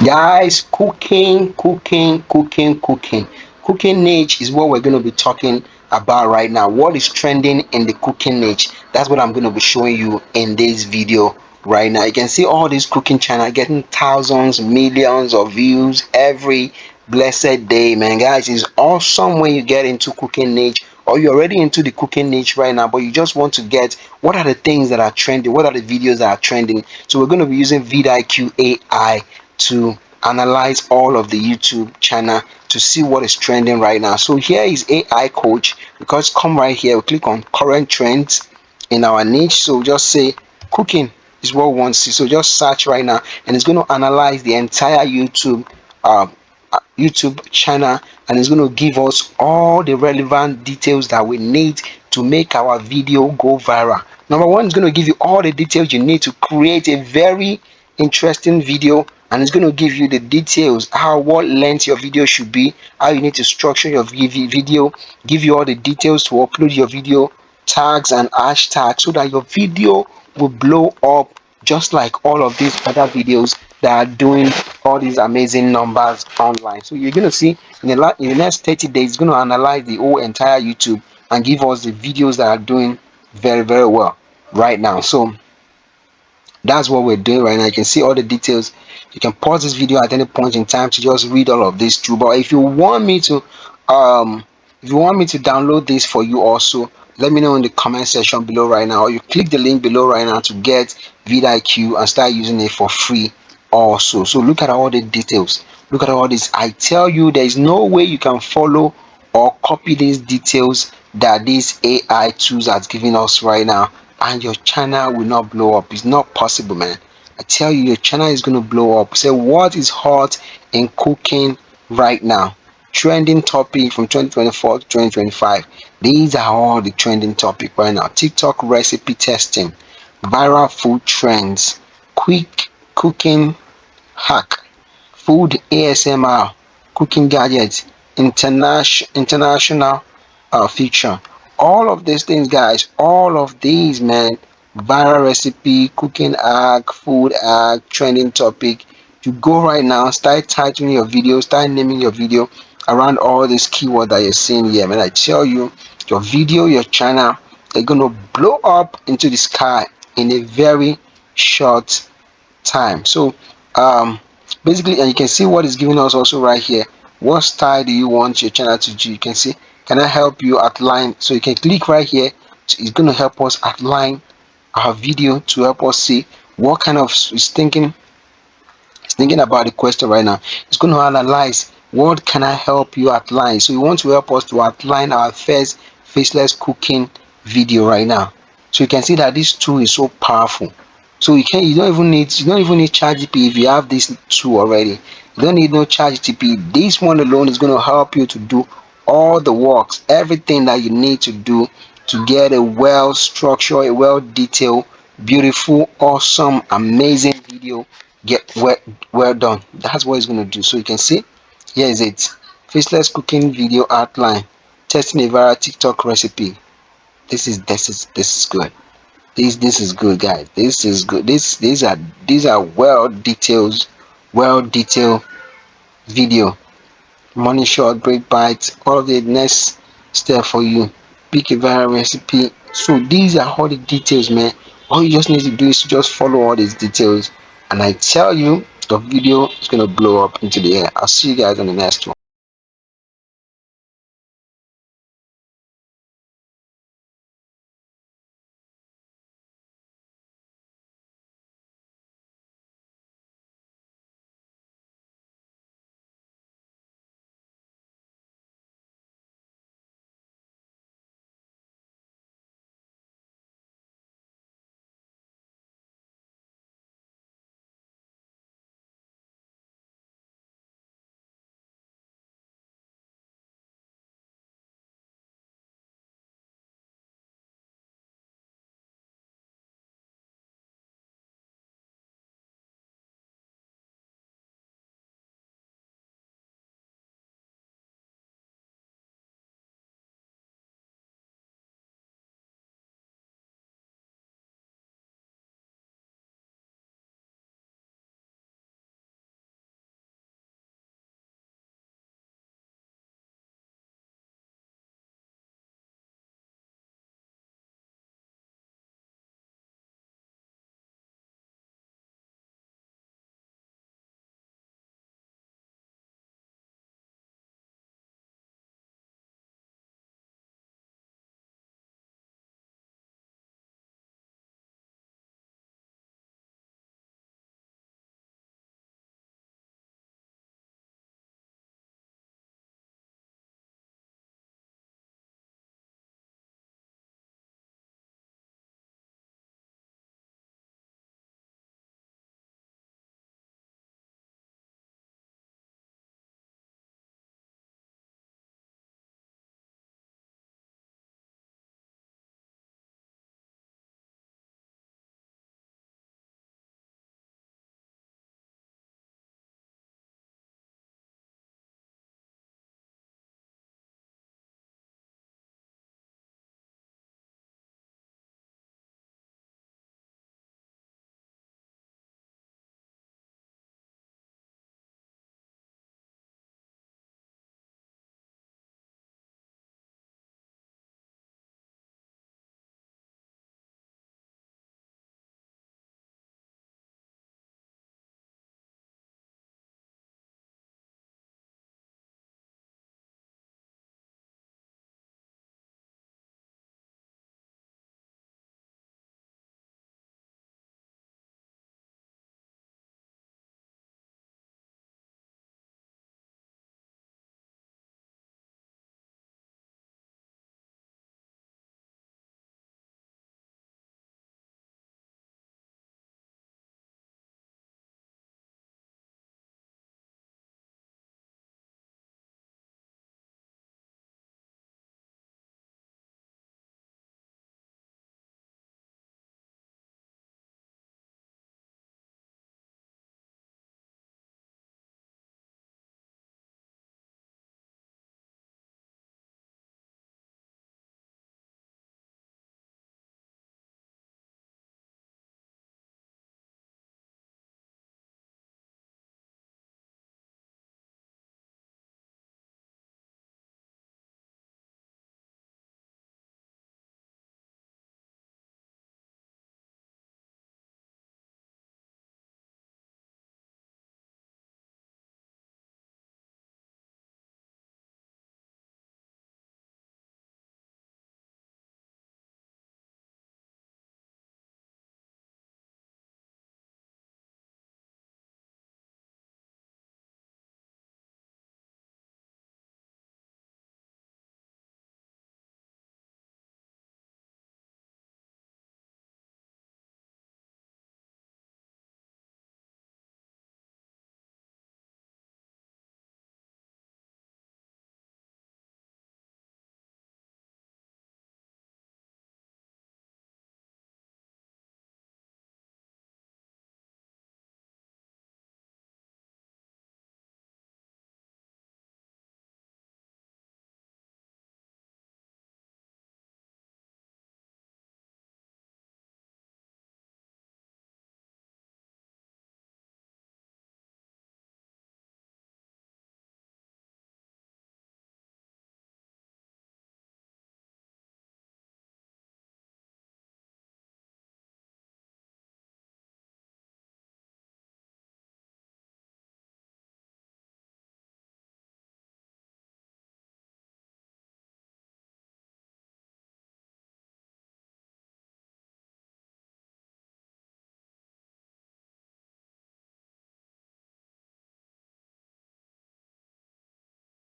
Guys, cooking niche is what we're going to be talking about right now. What is trending in the cooking niche? That's what I'm going to be showing you in this video right now. You can see all these cooking channel getting thousands, millions of views every blessed day, man. Guys, it's awesome when you get into cooking niche, or you're already into the cooking niche right now, but you just want to get what are the things that are trending, what are the videos that are trending. So we're going to be using vidIQ AI to analyze all of the YouTube channel to see what is trending right now. So here is AI coach. Because come right here, we click on current trends in our niche. So just say cooking is what we want to see. So just search right now, and it's going to analyze the entire YouTube channel, and it's going to give us all the relevant details that we need to make our video go viral. Number one, is going to give you all the details you need to create a very interesting video, and it's going to give you the details how what length your video should be, how you need to structure your video, give you all the details to upload your video, tags and hashtags, so that your video will blow up just like all of these other videos that are doing all these amazing numbers online. So you're going to see in the next 30 days, it's going to analyze the whole entire YouTube and give us the videos that are doing very well right now. So that's what we're doing right now. You can see all the details. You can pause this video at any point in time to just read all of this through. But um if you want me to download this for you also, let me know in the comment section below right now, or you click the link below right now to get vidIQ and start using it for free also. So look at all the details, look at all this. I tell you, there is no way you can follow or copy these details that these AI tools are giving us right now, and your channel will not blow up. It's not possible, man. I tell you, your channel is going to blow up. Say what is hot in cooking right now, trending topic from 2024 to 2025. These are all the trending topic right now. TikTok recipe testing, viral food trends, quick cooking hack, food ASMR, cooking gadgets, international fiction. All of these things, guys, all of these, man, viral recipe, cooking hack, food hack, trending topic. You go right now, start titling your video, start naming your video around all these keywords that you're seeing here, man. I tell you, your video, your channel, they're gonna blow up into the sky in a very short time. So basically, and you can see what is giving us also right here. What style do you want your channel to do? You can see, can I help you outline? So you can click right here. It's going to help us outline our video to help us see what kind of is thinking about the question right now. It's going to analyze what can I help you outline. So you want to help us to outline our first faceless cooking video right now. So you can see that this tool is so powerful. So you don't even need ChatGPT if you have this tool already. You don't need no ChatGPT. This one alone is going to help you to do all the works, everything that you need to do to get a well structured, a well detailed, beautiful, awesome, amazing video get well done. That's what it's going to do. So you can see, here is it: faceless cooking video outline, testing a viral TikTok recipe. This is good. This is good, guys. This is good. These are well detailed video. Money shot, break bites, all of the next step for you. Pick a viral recipe. So these are all the details, man. All you just need to do is to just follow all these details, and I tell you, the video is gonna blow up into the air. I'll see you guys on the next one.